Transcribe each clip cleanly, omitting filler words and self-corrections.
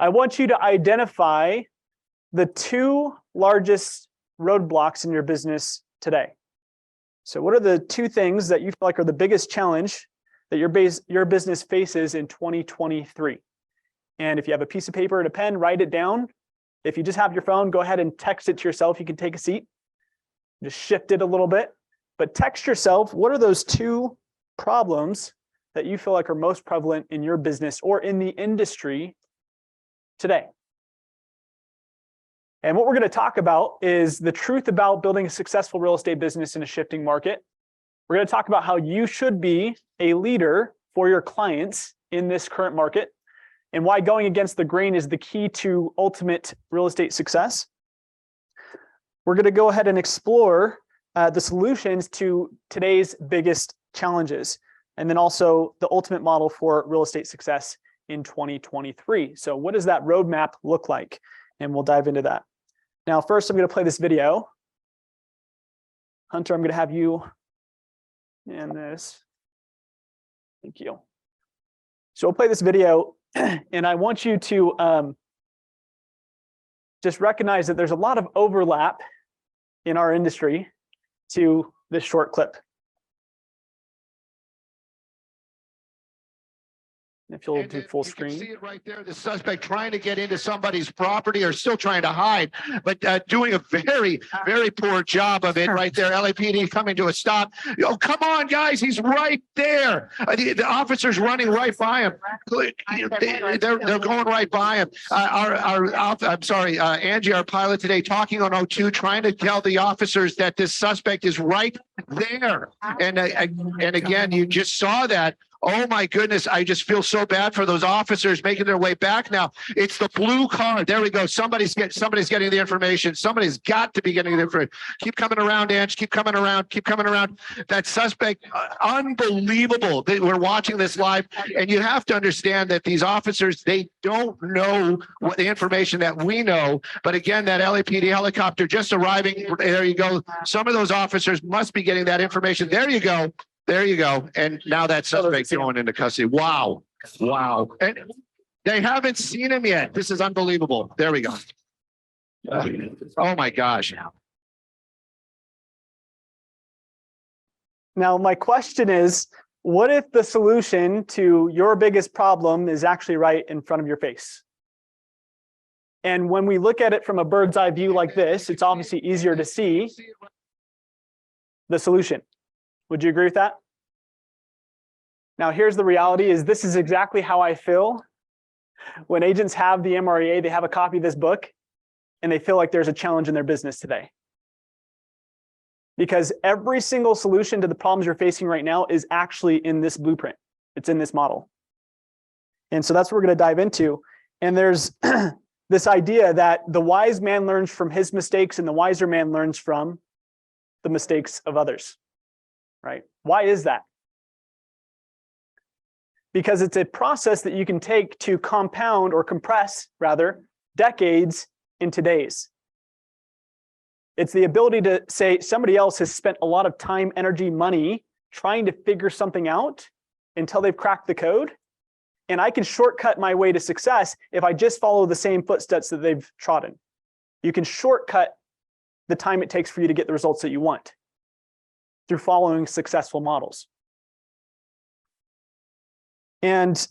I want you to identify the two largest roadblocks in your business today. So what are the two things that you feel like are the biggest challenge that your business faces in 2023? And if you have a piece of paper and a pen, write it down. If you just have your phone, go ahead and text it to yourself. You can take a seat, just shift it a little bit, but text yourself, what are those two problems that you feel like are most prevalent in your business or in the industry today? And what we're going to talk about is the truth about building a successful real estate business in a shifting market. We're going to talk about how you should be a leader for your clients in this current market, and why going against the grain is the key to ultimate real estate success. We're going to go ahead and explore the solutions to today's biggest challenges, and then also the ultimate model for real estate success in 2023. So what does that roadmap look like? And we'll dive into that. Now, first, I'm going to play this video. Hunter, I'm going to have you in this. Thank you. So we'll play this video, and I want you to just recognize that there's a lot of overlap in our industry to this short clip. If you'll do full screen. You can see it right there, the suspect trying to get into somebody's property or still trying to hide, but doing a very, very poor job of it right there. LAPD coming to a stop. Oh, come on, guys, he's right there. The officer's running right by him. They're going right by him. Angie, our pilot today, talking on O2, trying to tell the officers that this suspect is right there. And again, you just saw that. Oh my goodness, I just feel so bad for those officers making their way back now. It's the blue car. There we go. Somebody's getting the information. Somebody's got to be getting the information. Keep coming around, Ange. Keep coming around. Keep coming around. That suspect, unbelievable. We're watching this live, and you have to understand that these officers, they don't know what the information that we know. But again, that LAPD helicopter just arriving. There you go. Some of those officers must be getting that information. There you go. There you go. And now that suspect's going into custody. Wow. Wow. And they haven't seen him yet. This is unbelievable. There we go. Oh my gosh. Now, my question is, what if the solution to your biggest problem is actually right in front of your face? And when we look at it from a bird's eye view like this, it's obviously easier to see the solution. Would you agree with that? Now, here's the reality is this is exactly how I feel when agents have the MREA, they have a copy of this book, and they feel like there's a challenge in their business today. Because every single solution to the problems you're facing right now is actually in this blueprint. It's in this model. And so that's what we're going to dive into. And there's this idea that the wise man learns from his mistakes and the wiser man learns from the mistakes of others. Right? Why is that? Because it's a process that you can take to compound or compress, rather, decades into days. It's the ability to say somebody else has spent a lot of time, energy, money trying to figure something out until they've cracked the code. And I can shortcut my way to success if I just follow the same footsteps that they've trodden. You can shortcut the time it takes for you to get the results that you want through following successful models. And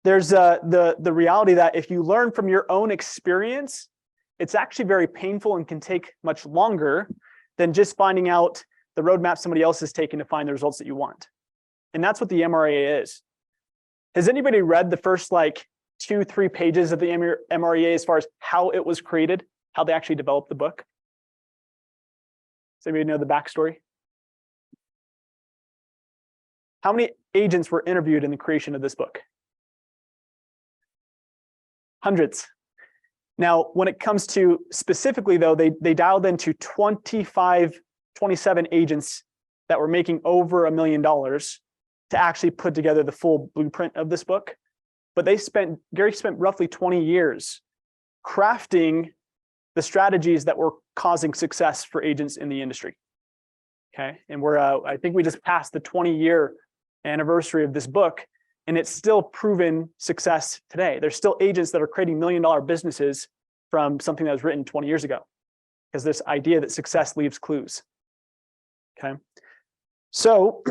there's the reality that if you learn from your own experience, it's actually very painful and can take much longer than just finding out the roadmap somebody else has taken to find the results that you want. And that's what the MREA is. Has anybody read the first 2-3 pages of the MREA as far as how it was created, how they actually developed the book? Does anybody know the backstory? How many agents were interviewed in the creation of this book? Hundreds. Now, when it comes to specifically, though, they dialed into 27 agents that were making over $1 million to actually put together the full blueprint of this book. But Gary spent roughly 20 years crafting the strategies that were causing success for agents in the industry. Okay, and I think we just passed the 20-year anniversary of this book, And it's still proven success today. There's still agents that are creating $1 million businesses from something that was written 20 years ago, because this idea that success leaves clues. Okay. So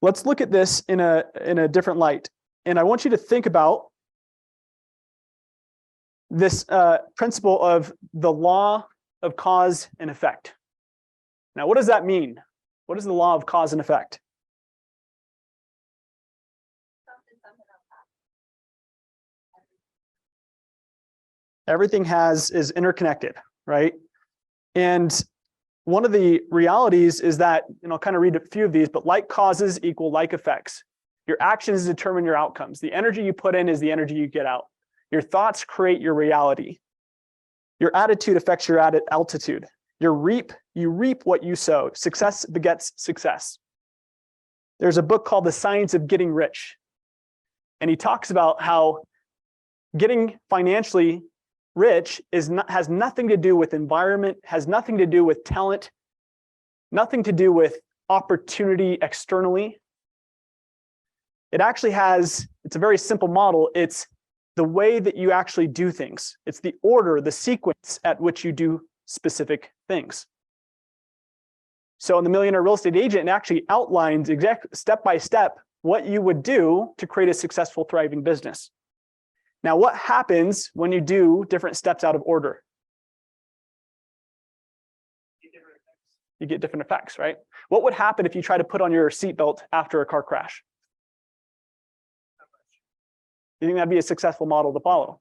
let's look at this in a different light. And I want you to think about this principle of the law of cause and effect. Now, what does that mean? What is the law of cause and effect? Everything is interconnected, right? And one of the realities is that, and I'll kind of read a few of these, but like causes equal like effects. Your actions determine your outcomes. The energy you put in is the energy you get out. Your thoughts create your reality. Your attitude affects your altitude. You reap what you sow. Success begets success. There's a book called The Science of Getting Rich. And he talks about how getting financially rich has nothing to do with environment, has nothing to do with talent, nothing to do with opportunity externally. It actually it's a very simple model. It's the way that you actually do things. It's the order, the sequence at which you do specific things. So in the Millionaire Real Estate Agent, it actually outlines step by step what you would do to create a successful, thriving business. Now, what happens when you do different steps out of order? You get different effects, right? What would happen if you try to put on your seatbelt after a car crash? You think that'd be a successful model to follow?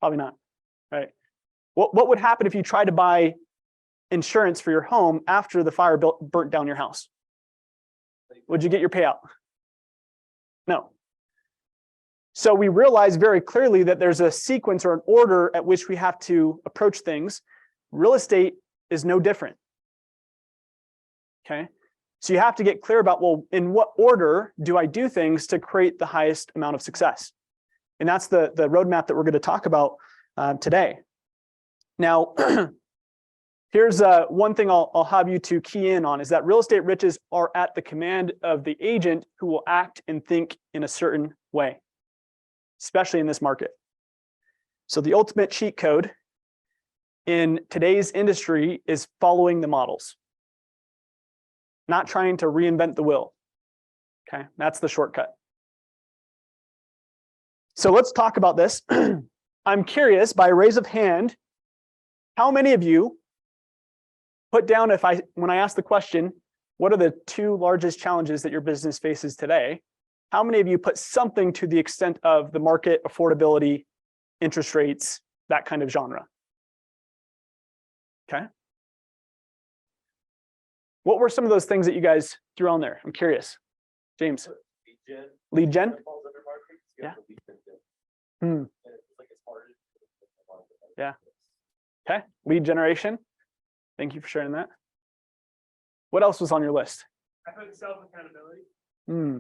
Probably not, right? What would happen if you tried to buy insurance for your home after the fire burnt down your house? Would you get your payout? No. So we realize very clearly that there's a sequence or an order at which we have to approach things. Real estate is no different. Okay. So you have to get clear about, well, in what order do I do things to create the highest amount of success? And that's the roadmap that we're going to talk about today. Now, here's one thing I'll have you to key in on is that real estate riches are at the command of the agent who will act and think in a certain way, especially in this market. So the ultimate cheat code in today's industry is following the models, not trying to reinvent the wheel. Okay, that's the shortcut. So let's talk about this. I'm curious, by raise of hand, how many of you put down, when I ask the question, what are the 2 largest challenges that your business faces today? How many of you put something to the extent of the market, affordability, interest rates, that kind of genre? Okay. What were some of those things that you guys threw on there? I'm curious. James. Lead gen? Yeah. Yeah. Okay. Lead generation. Thank you for sharing that. What else was on your list? I put self-accountability. Hmm.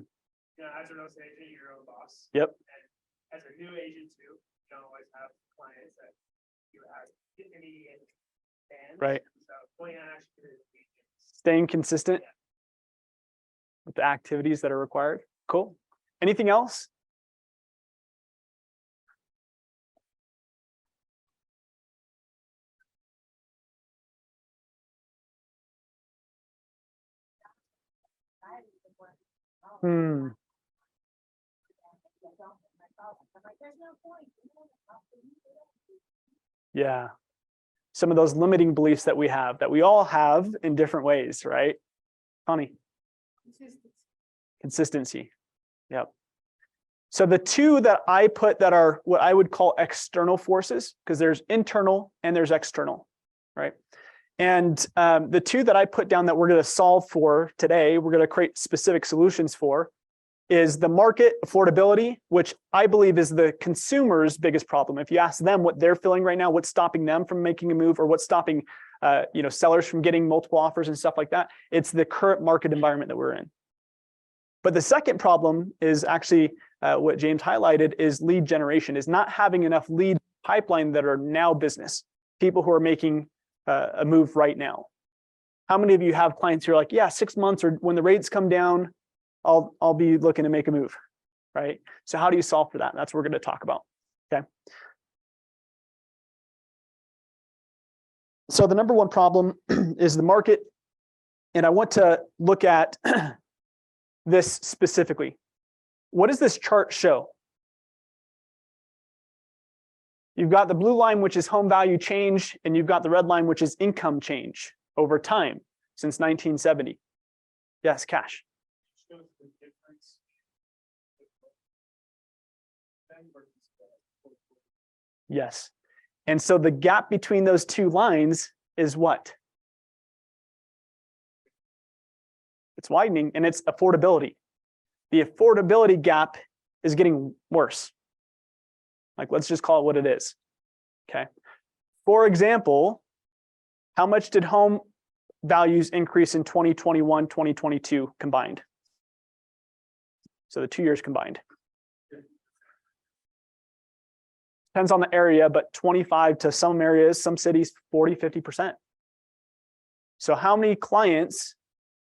You know, as a real estate agent, you're your own boss. Yep. And as a new agent too, you don't always have clients that you have immediate fans. Right. So going on actually Staying consistent with the activities that are required. Cool. Anything else? Yeah. Some of those limiting beliefs that we all have in different ways, right? Connie? Consistency. Yep. So the 2 that I put that are what I would call external forces, because there's internal and there's external, right? And the 2 that I put down that we're going to solve for today, we're going to create specific solutions for, is the market affordability, which I believe is the consumer's biggest problem. If you ask them what they're feeling right now, what's stopping them from making a move, or what's stopping sellers from getting multiple offers and stuff like that, it's the current market environment that we're in. But the second problem is actually what James highlighted is lead generation, is not having enough lead pipeline that are now business, people who are making a move right now. How many of you have clients who are like, yeah, 6 months or when the rates come down, I'll be looking to make a move, right? So how do you solve for that? That's what we're going to talk about. Okay. So the number one problem is the market, and I want to look at this specifically. What does this chart show? You've got the blue line, which is home value change, and you've got the red line, which is income change over time since 1970. Yes, Cash. Shows the difference. Yes. And so the gap between those two lines is what? It's widening, and it's affordability. The affordability gap is getting worse. Like, let's just call it what it is. Okay. For example, how much did home values increase in 2021, 2022 combined? So the 2 years combined. Depends on the area, but 25 to some areas, some cities, 40, 50%. So how many clients,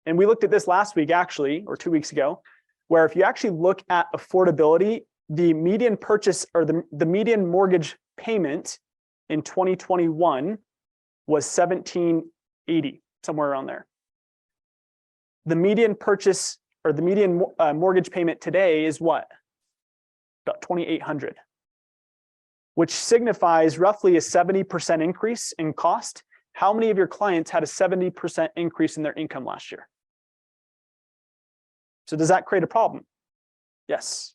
and we looked at this last week actually, or 2 weeks ago, where if you actually look at affordability, the median purchase or the median mortgage payment in 2021 was $1,780, somewhere around there. The median purchase or the median mortgage payment today is what? About $2,800, which signifies roughly a 70% increase in cost. How many of your clients had a 70% increase in their income last year? So does that create a problem? Yes.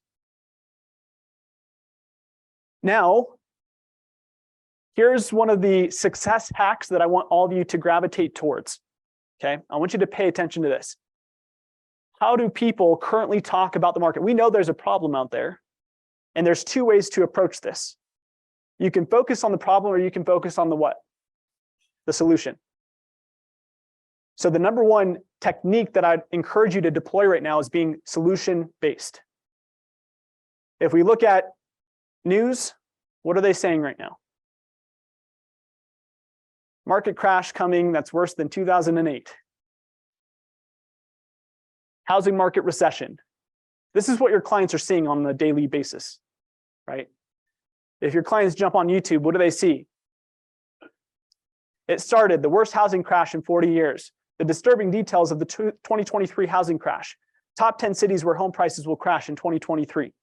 Now, here's one of the success hacks that I want all of you to gravitate towards. Okay, I want you to pay attention to this. How do people currently talk about the market? We know there's a problem out there, and there's two ways to approach this. You can focus on the problem, or you can focus on the what? The solution. So the number one technique that I'd encourage you to deploy right now is being solution-based. If we look at news, what are they saying right now? Market crash coming that's worse than 2008. Housing market recession. This is what your clients are seeing on a daily basis, right? If your clients jump on YouTube, what do they see? It started the worst housing crash in 40 years. The disturbing details of the 2023 housing crash. Top 10 cities where home prices will crash in 2023.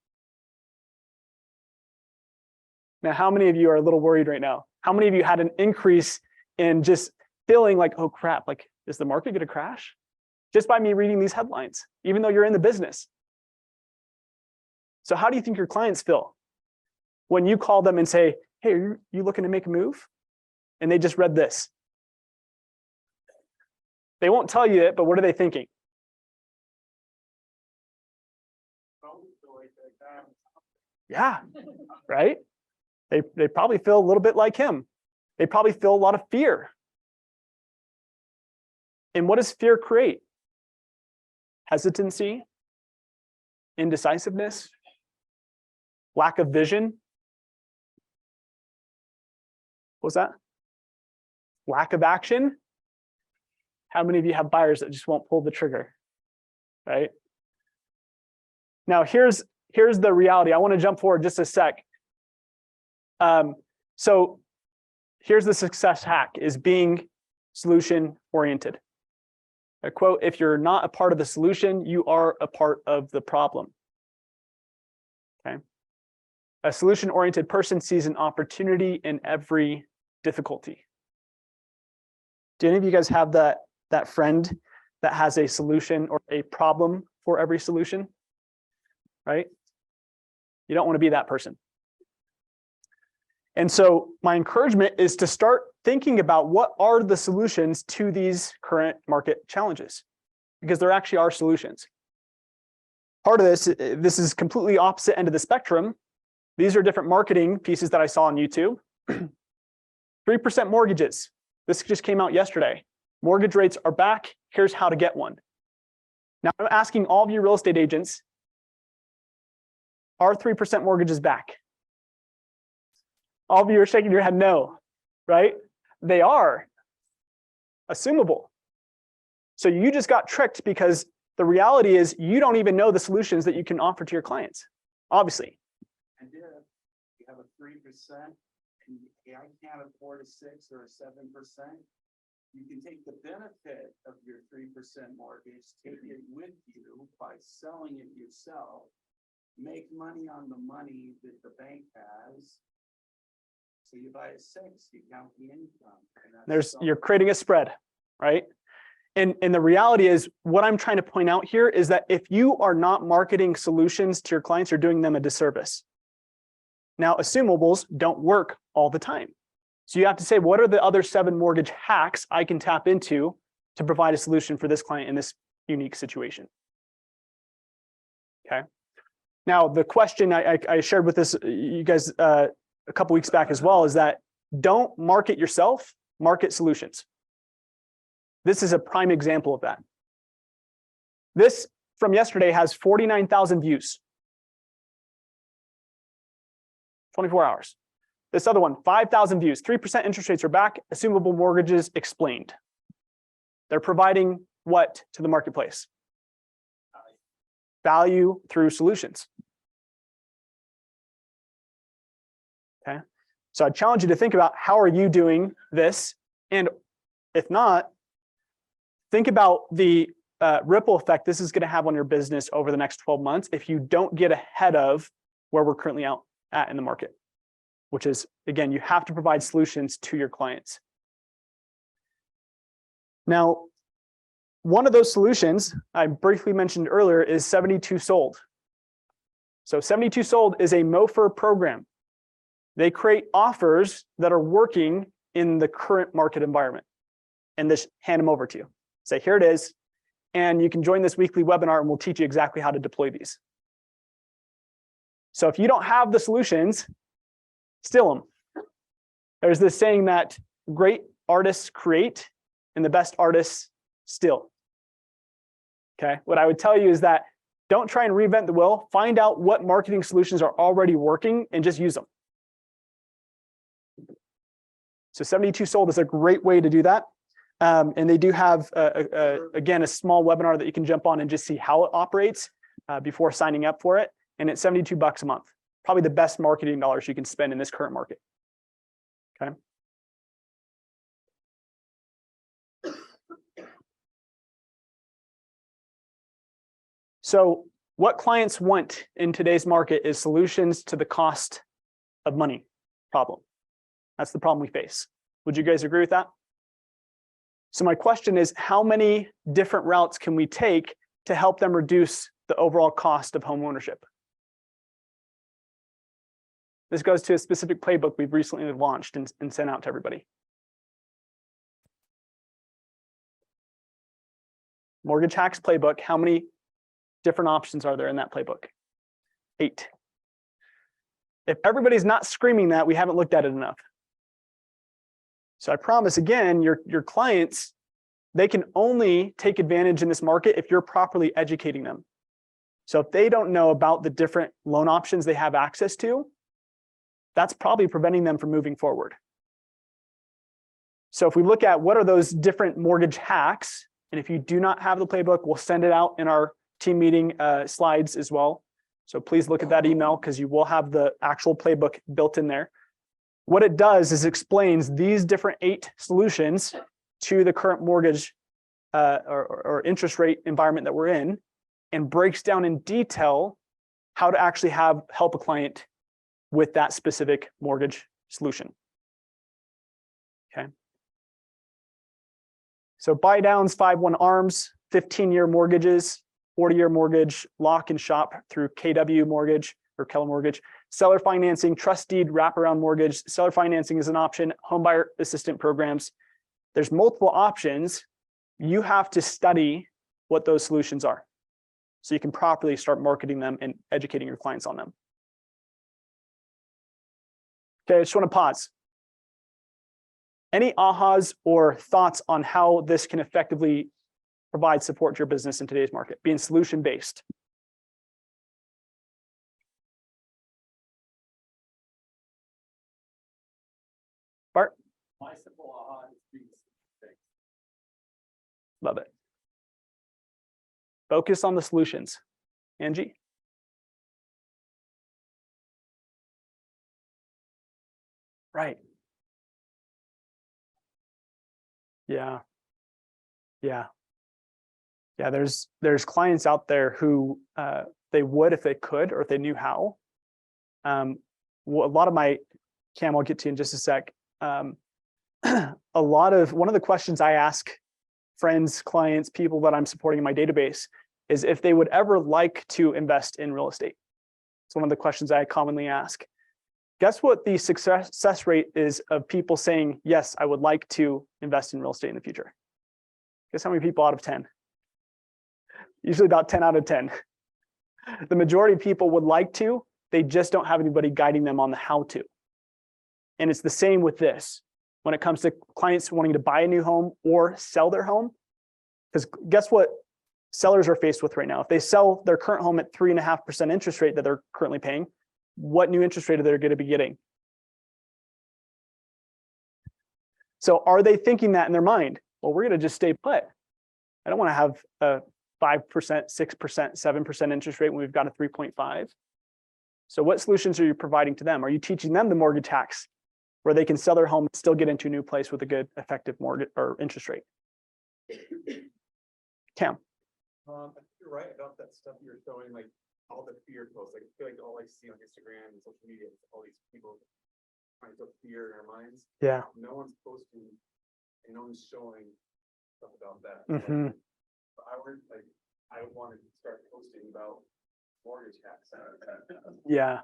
Now, how many of you are a little worried right now? How many of you had an increase in just feeling like, oh crap, like, is the market going to crash? Just by me reading these headlines, even though you're in the business. So how do you think your clients feel when you call them and say, hey, are you looking to make a move? And they just read this. They won't tell you it, but what are they thinking? Yeah, right? They probably feel a little bit like him. They probably feel a lot of fear. And what does fear create? Hesitancy, indecisiveness, lack of vision. What was that? Lack of action. How many of you have buyers that just won't pull the trigger, right? Now, here's the reality. I want to jump forward just a sec. So here's the success hack, is being solution oriented. A quote, if you're not a part of the solution, you are a part of the problem. Okay. A solution oriented person sees an opportunity in every difficulty. Do any of you guys have that friend that has a solution or a problem for every solution? Right? You don't want to be that person. And so my encouragement is to start thinking about what are the solutions to these current market challenges, because there actually are solutions. Part of this is completely opposite end of the spectrum. These are different marketing pieces that I saw on YouTube. 3% mortgages. This just came out yesterday. Mortgage rates are back. Here's how to get one. Now I'm asking all of you real estate agents, are 3% mortgages back? All of you are shaking your head no, right? They are assumable. So you just got tricked because the reality is you don't even know the solutions that you can offer to your clients, obviously. And if you have a 3% and I can't afford a 6 or a 7%, you can take the benefit of your 3% mortgage, take it with you by selling it yourself, make money on the money that the bank has. So you buy a 6, you count the income. And that's You're creating a spread, right? And the reality is, what I'm trying to point out here is that if you are not marketing solutions to your clients, you're doing them a disservice. Now, assumables don't work all the time. So you have to say, what are the other 7 mortgage hacks I can tap into to provide a solution for this client in this unique situation? Okay. Now, the question I shared with you guys a couple weeks back as well is that don't market yourself, market solutions. This is a prime example of that. This from yesterday has 49,000 views. 24 hours. This other one, 5,000 views, 3% interest rates are back, assumable mortgages explained. They're providing what to the marketplace? Value through solutions. Okay. So I challenge you to think about how are you doing this? And if not, think about the ripple effect this is going to have on your business over the next 12 months if you don't get ahead of where we're currently at in the market, which is, again, you have to provide solutions to your clients. Now, one of those solutions I briefly mentioned earlier is 72 Sold. So 72 Sold is a MOFR program. They create offers that are working in the current market environment and just hand them over to you. Say, here it is, and you can join this weekly webinar and we'll teach you exactly how to deploy these. So if you don't have the solutions, steal them. There's this saying that great artists create and the best artists steal. Okay, what I would tell you is that don't try and reinvent the wheel. Find out what marketing solutions are already working and just use them. So 72 Sold is a great way to do that. And they do have, again, a small webinar that you can jump on and just see how it operates before signing up for it. And it's $72 a month. Probably the best marketing dollars you can spend in this current market. Okay. So what clients want in today's market is solutions to the cost of money problem. That's the problem we face. Would you guys agree with that? So my question is, how many different routes can we take to help them reduce the overall cost of home ownership? This goes to a specific playbook we've recently launched and sent out to everybody. Mortgage Hacks playbook. How many different options are there in that playbook? 8. If everybody's not screaming that, we haven't looked at it enough. So I promise, again, your clients, they can only take advantage in this market if you're properly educating them. So if they don't know about the different loan options they have access to, that's probably preventing them from moving forward. So if we look at what are those different mortgage hacks, and if you do not have the playbook, we'll send it out in our team meeting slides as well. So please look at that email because you will have the actual playbook built in there. What it does is explains these different 8 solutions to the current mortgage or interest rate environment that we're in, and breaks down in detail how to actually help a client with that specific mortgage solution. Okay. So buy downs, 5/1 ARMs, 15-year mortgages, 40-year mortgage, lock and shop through KW Mortgage or Keller Mortgage, seller financing, trust deed, wraparound mortgage. Seller financing is an option, homebuyer assistant programs. There's multiple options. You have to study what those solutions are so you can properly start marketing them and educating your clients on them. Okay, I just want to pause. Any ahas or thoughts on how this can effectively provide support to your business in today's market, being solution-based? Bart? My simple aha is being. Love it. Focus on the solutions. Angie? Right. Yeah. Yeah. Yeah, there's clients out there who they would if they could or if they knew how. A lot of my Cam, I'll get to in just a sec. One of the questions I ask friends, clients, people that I'm supporting in my database is if they would ever like to invest in real estate. It's one of the questions I commonly ask. Guess what the success rate is of people saying, yes, I would like to invest in real estate in the future? Guess how many people out of 10? Usually about 10 out of 10. The majority of people would like to, they just don't have anybody guiding them on the how to. And it's the same with this. When it comes to clients wanting to buy a new home or sell their home, because guess what sellers are faced with right now? If they sell their current home at 3.5% interest rate that they're currently paying, what new interest rate are they going to be getting? So are they thinking that in their mind? Well, we're going to just stay put. I don't want to have a 5%, 6%, 7% interest rate when we've got a 3.5. So what solutions are you providing to them? Are you teaching them the mortgage tax where they can sell their home and still get into a new place with a good effective mortgage or interest rate? Cam. I think you're right about that stuff you're showing, like all the fear posts. Like I feel like all I see on Instagram and social media is all these people trying to put fear in our minds. Yeah. No one's posting and no one's showing stuff about that. Mm-hmm. I wanted to start posting about mortgage tax. Yeah.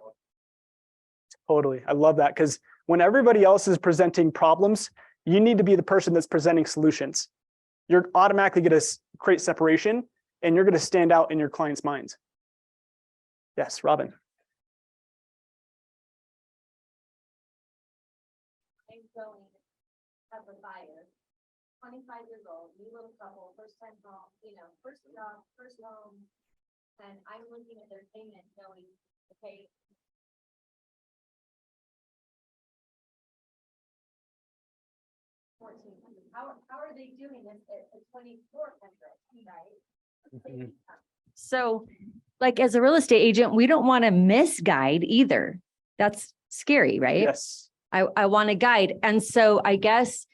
Totally. I love that because when everybody else is presenting problems, you need to be the person that's presenting solutions. You're automatically going to create separation and you're going to stand out in your clients' minds. Yes, Robin. I'm going as a buyer, 25 years old, new little couple, first time home, first job, first home. And I'm looking at their payment knowing, okay, how are they doing this at 2,400, right? Mhm. So, like as a real estate agent, we don't want to misguide either. That's scary, right? Yes. I want to guide. And so I guess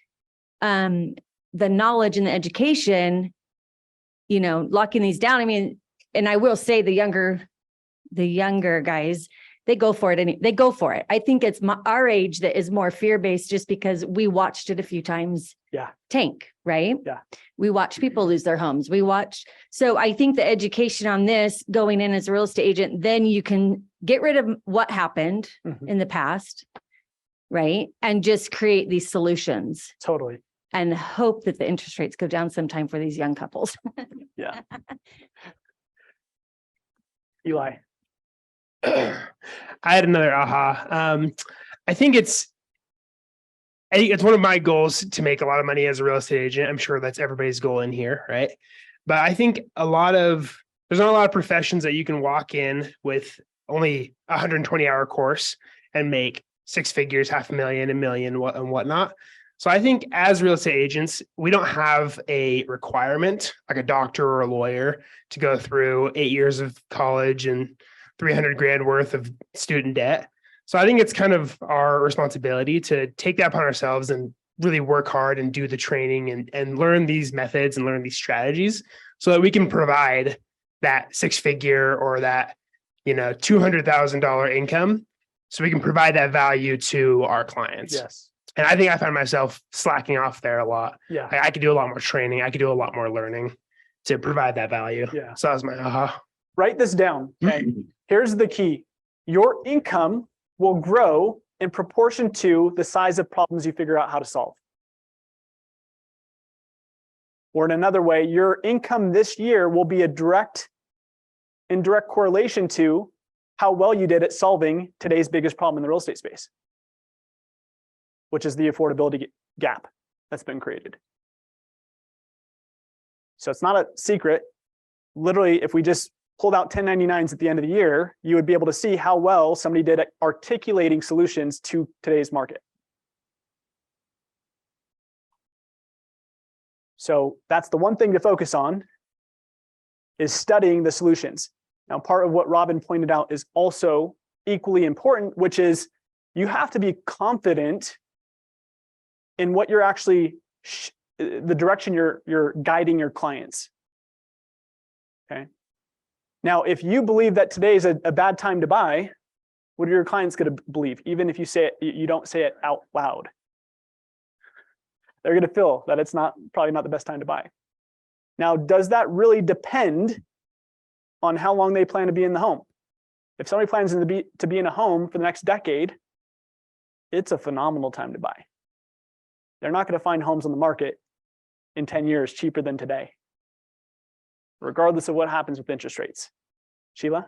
the knowledge and the education, locking these down. I mean, and I will say the younger guys, they go for it. They go for it. I think it's our age that is more fear-based just because we watched it a few times. Yeah. Tank, right? Yeah. We watch people lose their homes. So I think the education on this going in as a real estate agent, then you can get rid of what happened in the past, right? And just create these solutions. Totally. And hope that the interest rates go down sometime for these young couples. Yeah. Eli. I had another aha. I think it's one of my goals to make a lot of money as a real estate agent. I'm sure that's everybody's goal in here, right? But I think there's not a lot of professions that you can walk in with only a 120-hour course and make six figures, $500,000, $1 million, and whatnot. So I think as real estate agents, we don't have a requirement like a doctor or a lawyer to go through 8 years of college and 300 grand worth of student debt. So I think it's kind of our responsibility to take that upon ourselves and really work hard and do the training and learn these methods and learn these strategies so that we can provide that six figure or that, $200,000 income. So we can provide that value to our clients. Yes. And I think I find myself slacking off there a lot. Yeah. I could do a lot more training. I could do a lot more learning to provide that value. Yeah. So that was my aha. Write this down. Okay. Here's the key. Your income will grow in proportion to the size of problems you figure out how to solve. Or in another way, your income this year will be in direct correlation to how well you did at solving today's biggest problem in the real estate space, which is the affordability gap that's been created. So it's not a secret. Literally, if we just pulled out 1099s at the end of the year, you would be able to see how well somebody did at articulating solutions to today's market. So that's the one thing to focus on. is studying the solutions. Now, part of what Robin pointed out is also equally important, which is you have to be confident in what you're actually, the direction you're guiding your clients. Okay. Now, if you believe that today is a bad time to buy, what are your clients going to believe? Even if you say it, you don't say it out loud. They're going to feel that it's probably not the best time to buy. Now, does that really depend on how long they plan to be in the home? If somebody plans to be in a home for the next decade, it's a phenomenal time to buy. They're not going to find homes on the market in 10 years cheaper than today, regardless of what happens with interest rates. Sheila?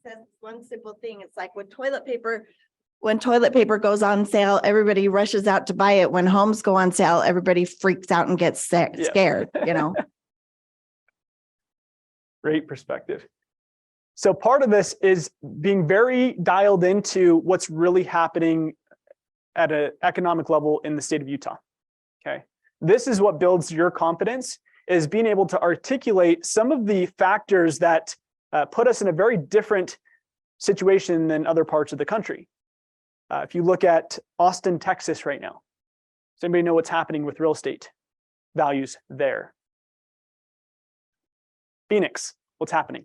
Says one simple thing. It's like when toilet paper goes on sale, everybody rushes out to buy it. When homes go on sale, everybody freaks out and gets scared, you know? Great perspective. So part of this is being very dialed into what's really happening at an economic level in the state of Utah. Okay. This is what builds your confidence, is being able to articulate some of the factors that put us in a very different situation than other parts of the country. If you look at Austin, Texas right now, does anybody know what's happening with real estate values there? Phoenix, what's happening?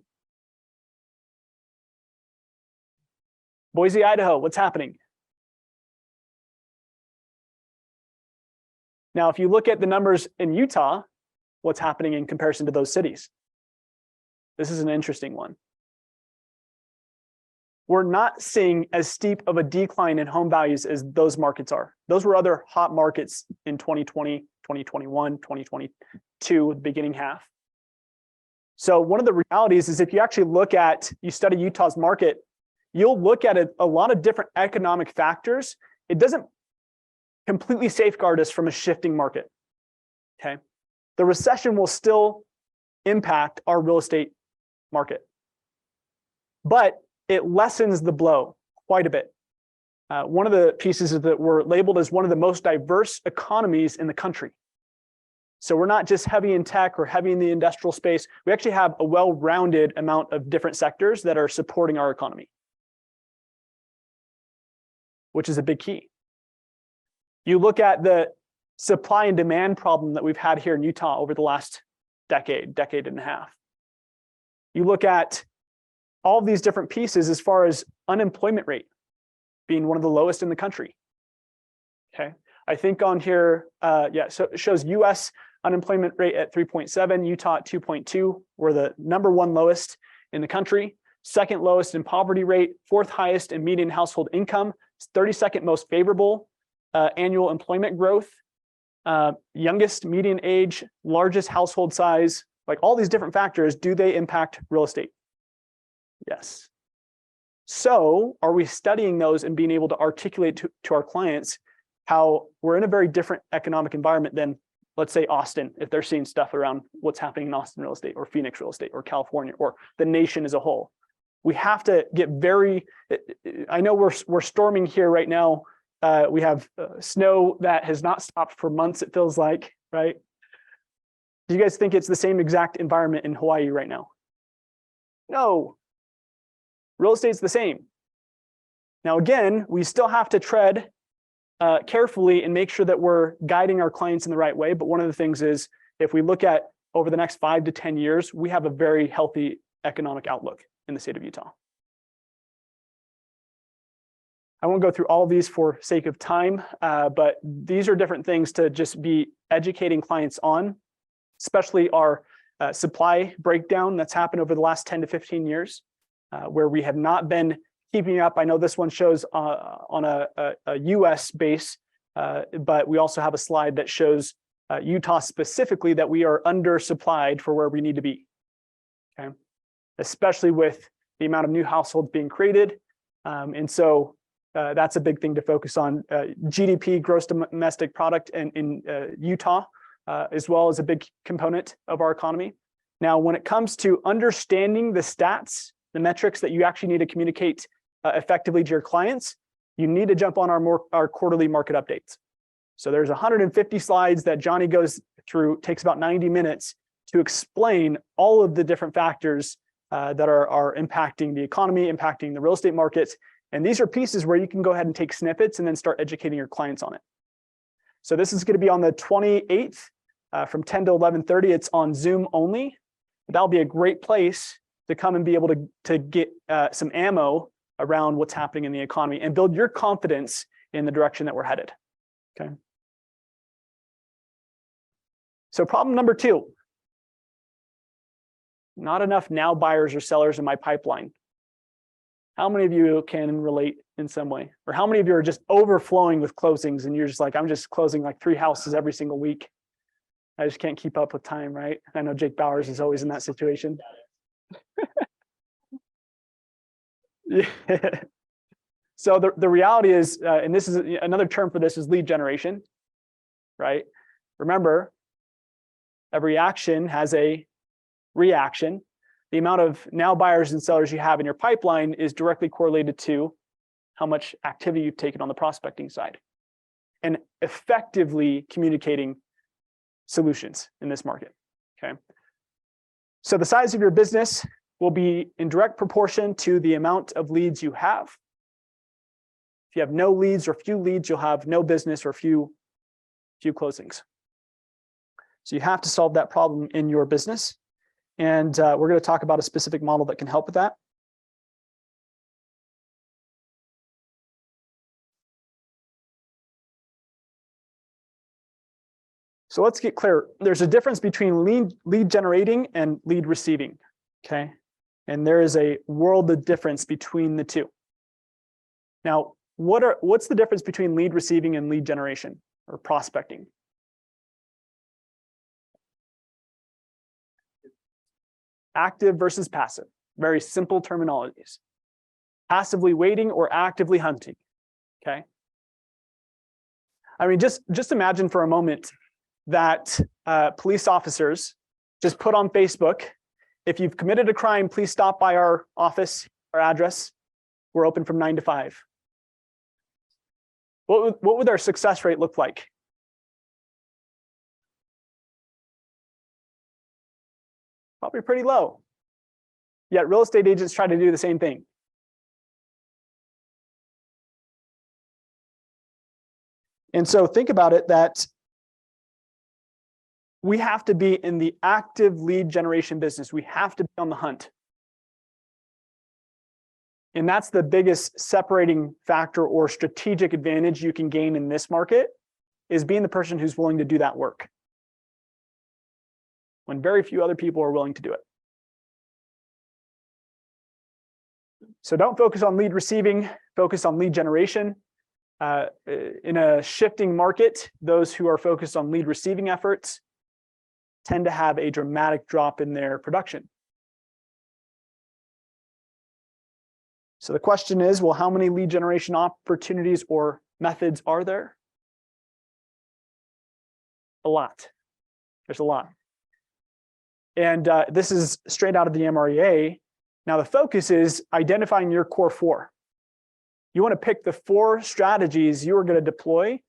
Boise, Idaho, what's happening? Now, if you look at the numbers in Utah, what's happening in comparison to those cities? This is an interesting one. We're not seeing as steep of a decline in home values as those markets are. Those were other hot markets in 2020, 2021, 2022, the beginning half. So one of the realities is if you actually you study Utah's market, you'll look at a lot of different economic factors. It doesn't completely safeguard us from a shifting market, okay? The recession will still impact our real estate market, but it lessens the blow quite a bit. One of the pieces is that we're labeled as one of the most diverse economies in the country. So we're not just heavy in tech or heavy in the industrial space. We actually have a well-rounded amount of different sectors that are supporting our economy, which is a big key. You look at the supply and demand problem that we've had here in Utah over the last decade and a half. You look at all of these different pieces as far as unemployment rate being one of the lowest in the country. Okay, I think on here, so it shows US unemployment rate at 3.7, Utah at 2.2. We're the #1 lowest in the country, second lowest in poverty rate, fourth highest in median household income, 32nd most favorable annual employment growth, youngest median age, largest household size, like all these different factors, do they impact real estate? Yes. So are we studying those and being able to articulate to our clients how we're in a very different economic environment than, let's say, Austin, if they're seeing stuff around what's happening in Austin real estate or Phoenix real estate or California or the nation as a whole? We have to get I know we're storming here right now. We have snow that has not stopped for months, it feels like, right? Do you guys think it's the same exact environment in Hawaii right now? No. Real estate's the same. Now, again, we still have to tread carefully and make sure that we're guiding our clients in the right way. But one of the things is, if we look at over the next 5 to 10 years, we have a very healthy economic outlook in the state of Utah. I won't go through all of these for sake of time, but these are different things to just be educating clients on, especially our supply breakdown that's happened over the last 10 to 15 years, where we have not been keeping up. I know this one shows on a US base, but we also have a slide that shows Utah specifically that we are undersupplied for where we need to be, okay? Especially with the amount of new households being created. And so that's a big thing to focus on. GDP, gross domestic product, in Utah, as well as a big component of our economy. Now, when it comes to understanding the stats, the metrics that you actually need to communicate effectively to your clients, you need to jump on our quarterly market updates. So there's 150 slides that Johnny goes through, takes about 90 minutes to explain all of the different factors that are impacting the economy, impacting the real estate markets. And these are pieces where you can go ahead and take snippets and then start educating your clients on it. So this is going to be on the 28th from 10 to 11:30. It's on Zoom only. That'll be a great place to come and be able to get some ammo around what's happening in the economy and build your confidence in the direction that we're headed. Okay. So problem number 2. Not enough now buyers or sellers in my pipeline. How many of you can relate in some way? Or how many of you are just overflowing with closings and you're just like, I'm just closing like 3 houses every single week. I just can't keep up with time, right? I know Jake Bowers is always in that situation. Yeah. So the reality is, and this is another term for this, is lead generation, right? Remember, every action has a reaction. The amount of now buyers and sellers you have in your pipeline is directly correlated to how much activity you've taken on the prospecting side and effectively communicating solutions in this market. Okay. So the size of your business will be in direct proportion to the amount of leads you have. If you have no leads or few leads, you'll have no business or few closings. So you have to solve that problem in your business. And we're going to talk about a specific model that can help with that. So let's get clear. There's a difference between lead generating and lead receiving, okay? And there is a world of difference between the two. Now, what's the difference between lead receiving and lead generation or prospecting? Active versus passive. Very simple terminologies. Passively waiting or actively hunting, okay? I mean, just imagine for a moment that police officers just put on Facebook, if you've committed a crime, please stop by our office, our address. We're open from 9 to 5. What would our success rate look like? Probably pretty low. Yet real estate agents try to do the same thing. And so think about it that we have to be in the active lead generation business. We have to be on the hunt. And that's the biggest separating factor or strategic advantage you can gain in this market, is being the person who's willing to do that work when very few other people are willing to do it. So don't focus on lead receiving, focus on lead generation. In a shifting market, those who are focused on lead receiving efforts tend to have a dramatic drop in their production. So the question is, well, how many lead generation opportunities or methods are there? A lot. There's a lot. And this is straight out of the MREA. Now the focus is identifying your core 4. You want to pick the 4 strategies you are going to deploy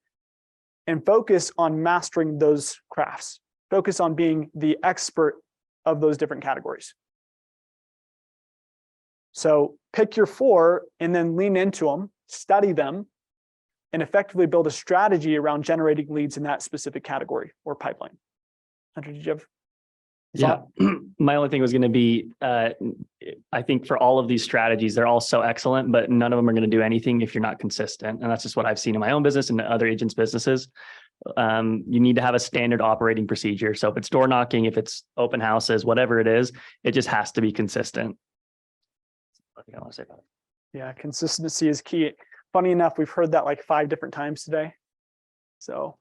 and focus on mastering those crafts. Focus on being the expert of those different categories. So pick your 4 and then lean into them, study them, and effectively build a strategy around generating leads in that specific category or pipeline. Hunter, did you have? Yeah, my only thing was going to be, I think for all of these strategies, they're all so excellent, but none of them are going to do anything if you're not consistent. And that's just what I've seen in my own business and other agents' businesses. You need to have a standard operating procedure. So if it's door knocking, if it's open houses, whatever it is, it just has to be consistent. I think I want to say about it. Yeah, consistency is key. Funny enough, we've heard that like 5 different times today. So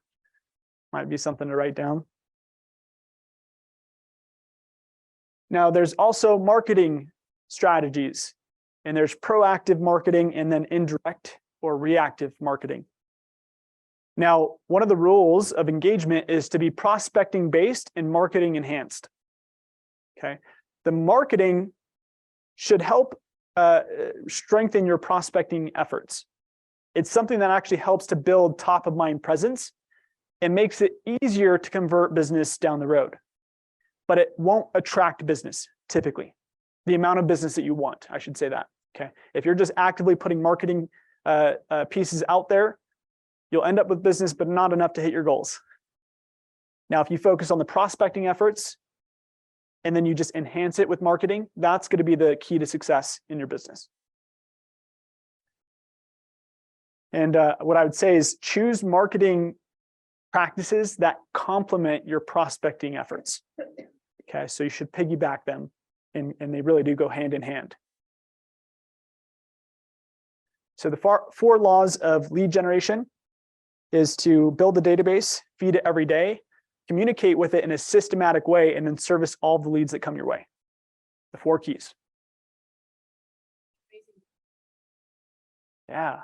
might be something to write down. Now, there's also marketing strategies, and there's proactive marketing and then indirect or reactive marketing. Now, one of the rules of engagement is to be prospecting based and marketing enhanced. Okay, the marketing should help strengthen your prospecting efforts. It's something that actually helps to build top of mind presence and makes it easier to convert business down the road. but it won't attract business typically. The amount of business that you want, I should say that. Okay. If you're just actively putting marketing pieces out there, you'll end up with business, but not enough to hit your goals. Now, if you focus on the prospecting efforts and then you just enhance it with marketing, that's going to be the key to success in your business. And what I would say is choose marketing practices that complement your prospecting efforts. Okay, so you should piggyback them, and they really do go hand in hand. So the four laws of lead generation is to build the database, feed it every day, communicate with it in a systematic way, and then service all the leads that come your way. The 4 keys. Yeah,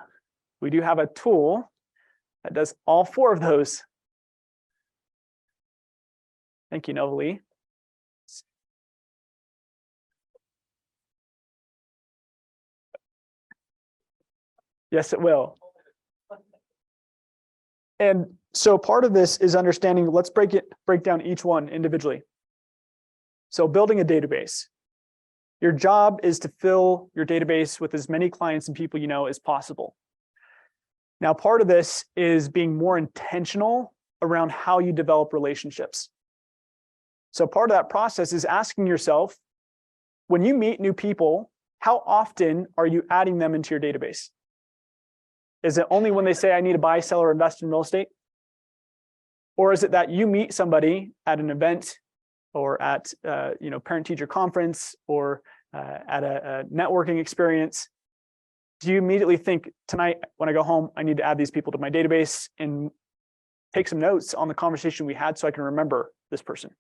we do have a tool that does all 4 of those. Thank you, Novalee. Yes, it will. And so part of this is understanding, let's break down each one individually. So building a database. Your job is to fill your database with as many clients and people you know as possible. Now, part of this is being more intentional around how you develop relationships. So part of that process is asking yourself, when you meet new people, how often are you adding them into your database? Is it only when they say, I need to buy, sell, or invest in real estate? Or is it that you meet somebody at an event or at parent-teacher conference or at a networking experience? Do you immediately think, tonight when I go home, I need to add these people to my database and take some notes on the conversation we had so I can remember this person?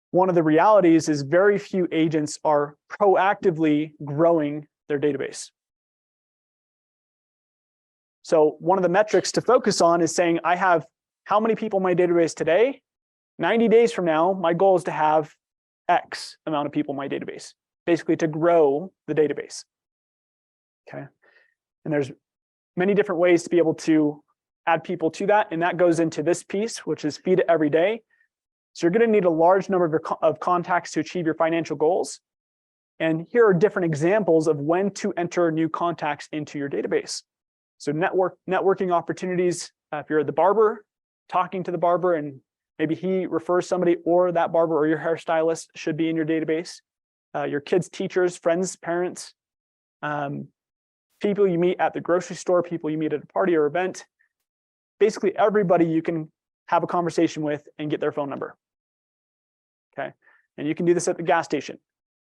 One of the realities is very few agents are proactively growing their database. So one of the metrics to focus on is saying, I have how many people in my database today? 90 days from now, my goal is to have X amount of people in my database, basically to grow the database. Okay. And there's many different ways to be able to add people to that. And that goes into this piece, which is feed it every day. So you're going to need a large number of contacts to achieve your financial goals. And here are different examples of when to enter new contacts into your database. So networking opportunities, if you're the barber, talking to the barber and maybe he refers somebody, or that barber or your hairstylist should be in your database. Your kids' teachers, friends, parents, people you meet at the grocery store, people you meet at a party or event. Basically everybody you can have a conversation with and get their phone number. Okay, and you can do this at the gas station.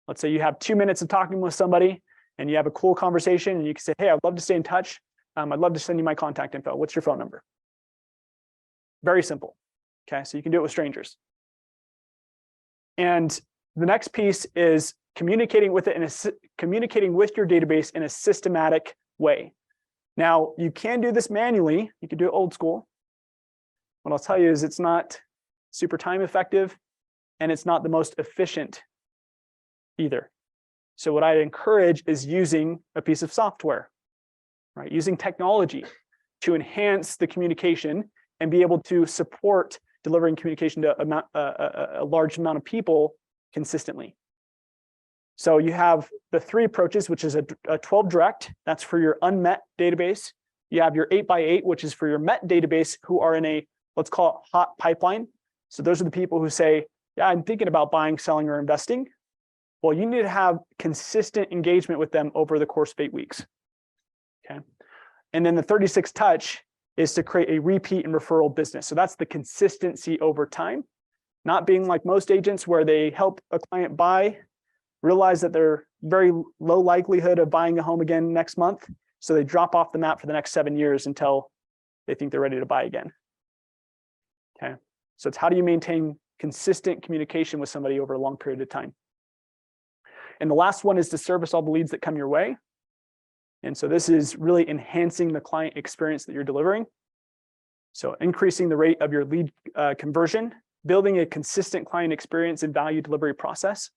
Let's say you have 2 minutes of talking with somebody and you have a cool conversation and you can say, hey, I'd love to stay in touch. I'd love to send you my contact info. What's your phone number? Very simple. Okay, so you can do it with strangers. And the next piece is communicating with it communicating with your database in a systematic way. Now, you can do this manually. You can do it old school. What I'll tell you is it's not super time effective and it's not the most efficient either. So what I encourage is using a piece of software, right? Using technology to enhance the communication and be able to support delivering communication to a large amount of people consistently. So you have the 3 approaches, which is a 12 direct, that's for your unmet database. You have your 8x8, which is for your met database who are in a, let's call it hot pipeline. So those are the people who say, yeah, I'm thinking about buying, selling, or investing. Well, you need to have consistent engagement with them over the course of 8 weeks. Okay. And then the 36 touch is to create a repeat and referral business. So that's the consistency over time, not being like most agents where they help a client buy, realize that they're very low likelihood of buying a home again next month. So they drop off the map for the next 7 years until they think they're ready to buy again. Okay. So it's how do you maintain consistent communication with somebody over a long period of time? And the last one is to service all the leads that come your way. And so this is really enhancing the client experience that you're delivering. So increasing the rate of your lead conversion, building a consistent client experience and value delivery process.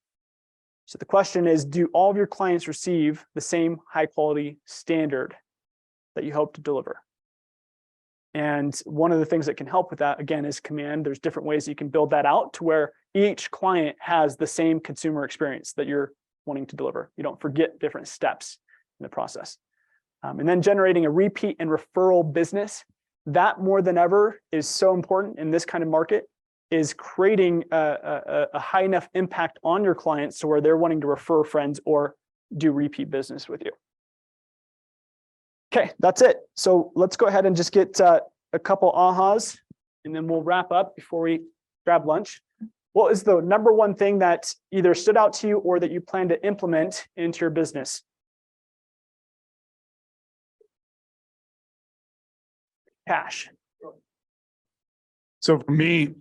So the question is, do all of your clients receive the same high quality standard that you hope to deliver? And one of the things that can help with that, again, is command. There's different ways you can build that out to where each client has the same consumer experience that you're wanting to deliver. You don't forget different steps in the process. And then generating a repeat and referral business. That more than ever is so important in this kind of market, is creating a high enough impact on your clients to where they're wanting to refer friends or do repeat business with you. Okay, that's it. So let's go ahead and just get a couple ahas, and then we'll wrap up before we grab lunch. What is the number one thing that either stood out to you or that you plan to implement into your business? Cash. So for me,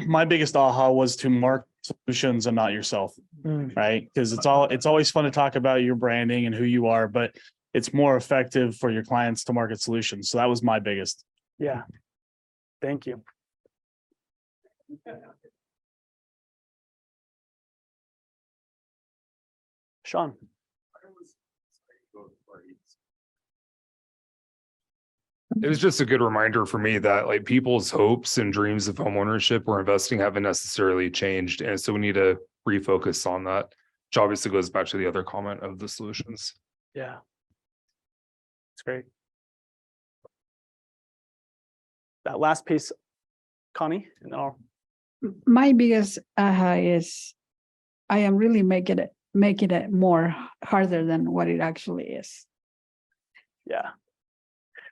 my biggest aha was to market solutions and not yourself, right? Because it's always fun to talk about your branding and who you are, but it's more effective for your clients to market solutions. So that was my biggest. Yeah. Thank you. Sean. It was just a good reminder for me that like people's hopes and dreams of homeownership or investing haven't necessarily changed. And so we need to refocus on that, which obviously goes back to the other comment of the solutions. Yeah. That's great. That last piece, Connie, and then I'll. My biggest aha is I am really making it more harder than what it actually is. Yeah.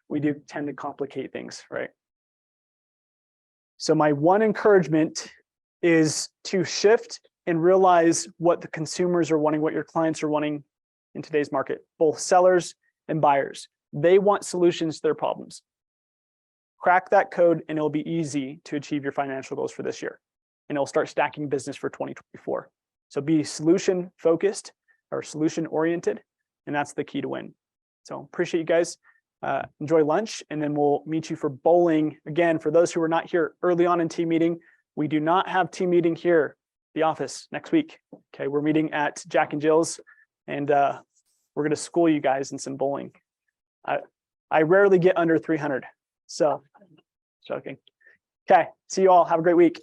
We do tend to complicate things, right? So my one encouragement is to shift and realize what the consumers are wanting, what your clients are wanting in today's market, both sellers and buyers. They want solutions to their problems. Crack that code and it'll be easy to achieve your financial goals for this year. And it'll start stacking business for 2024. So be solution focused or solution oriented, and that's the key to win. So appreciate you guys. Enjoy lunch, and then we'll meet you for bowling. Again, for those who are not here early on in team meeting, we do not have team meeting here, the office next week. Okay, we're meeting at Jack and Jill's, and we're going to school you guys in some bowling. I rarely get under 300, so joking. Okay, see you all. Have a great week.